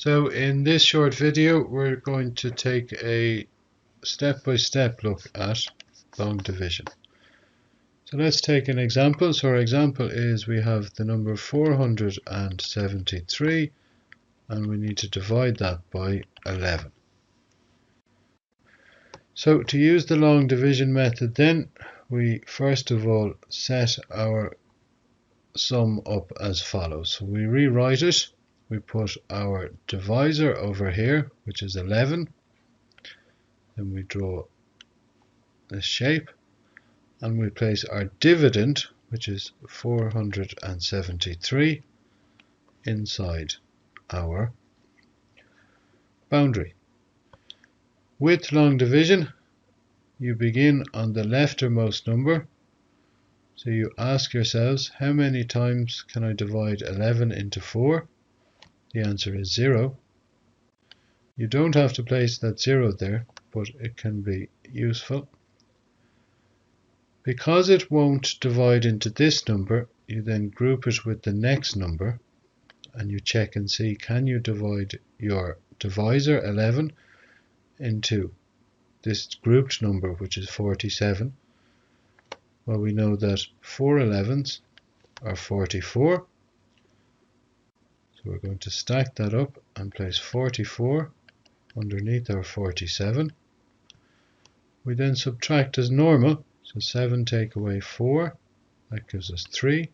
So in this short video we're going to take a step-by-step look at long division. So let's take an example. So our example is we have the number 473 and we need to divide that by 11. So to use the long division method then, we first of all set our sum up as follows. So we rewrite it. We put our divisor over here, which is 11. Then we draw this shape and we place our dividend, which is 473, inside our boundary. With long division, you begin on the leftmost number. So you ask yourselves, how many times can I divide 11 into 4? The answer is 0. You don't have to place that 0 there, but it can be useful. Because it won't divide into this number, you then group it with the next number and you check and see, can you divide your divisor 11 into this grouped number, which is 47? Well, we know that 4 11s are 44. So we're going to stack that up and place 44 underneath our 47. We then subtract as normal. So 7 take away 4, that gives us 3.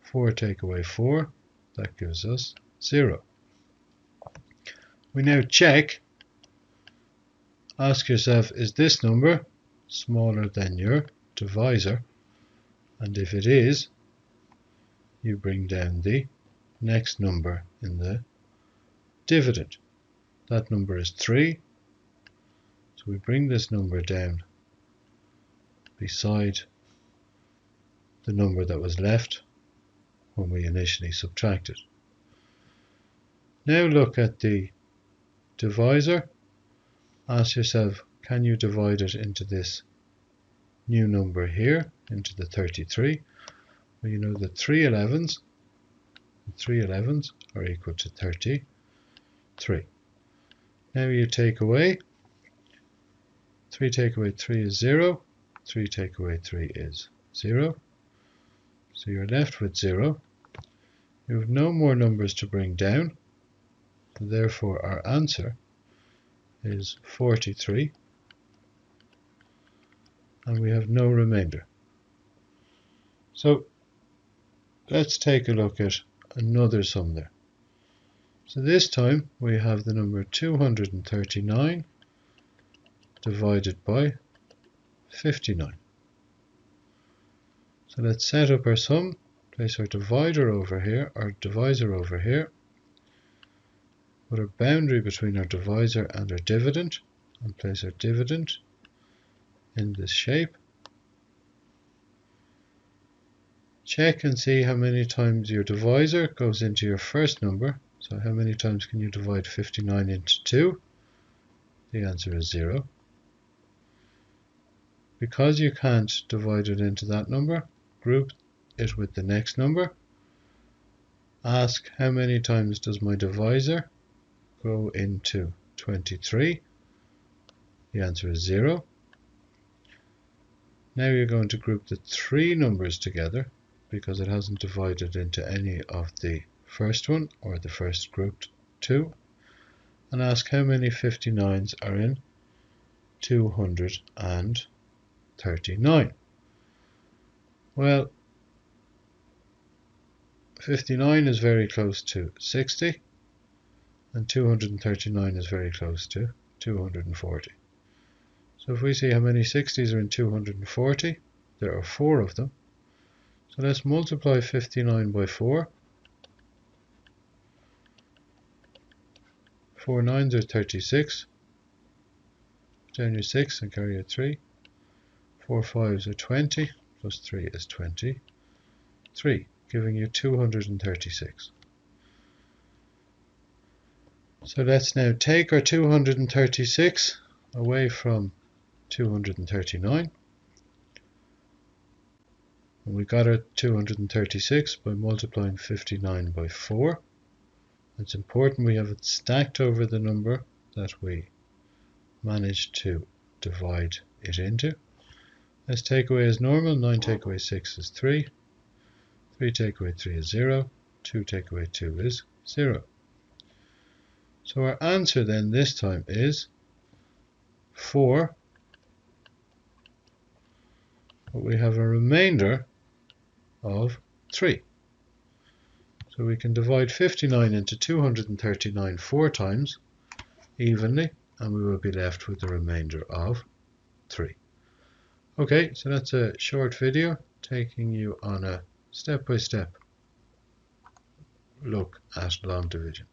4 take away 4, that gives us 0. We now check. Ask yourself, is this number smaller than your divisor? And if it is, you bring down the next number in the dividend. That number is 3. So we bring this number down beside the number that was left when we initially subtracted. Now look at the divisor. Ask yourself, can you divide it into this new number here, into the 33? Well, you know that 3 11s are equal to 33. Now you take away, 3 take away 3 is 0, 3 take away 3 is 0. So you're left with 0. You have no more numbers to bring down. So therefore our answer is 43. And we have no remainder. So let's take a look at another sum there. So this time we have the number 239 divided by 59. So let's set up our sum, place our divisor over here, put a boundary between our divisor and our dividend, and place our dividend in this shape. Check and see how many times your divisor goes into your first number. So how many times can you divide 59 into 2? The answer is 0. Because you can't divide it into that number, group it with the next number. Ask, how many times does my divisor go into 23? The answer is 0. Now you're going to group the 3 numbers together because it hasn't divided into any of the first one or the first grouped 2, and ask how many 59s are in 239. Well, 59 is very close to 60 and 239 is very close to 240. So if we see how many 60s are in 240, there are 4 of them. So let's multiply 59 by 4. 4 9s are 36. Down your 6 and carry a 3. 4 5s are 20, plus 3 is 23, giving you 236. So let's now take our 236 away from 239. And we got our 236 by multiplying 59 by 4. It's important we have it stacked over the number that we managed to divide it into. Let's take away as normal. 9 take away 6 is 3. 3 take away 3 is 0. 2 take away 2 is 0. So our answer then this time is 4. But we have a remainder of 3. So we can divide 59 into 239 4 times evenly, and we will be left with the remainder of 3. Okay, so that's a short video taking you on a step-by-step look at long division.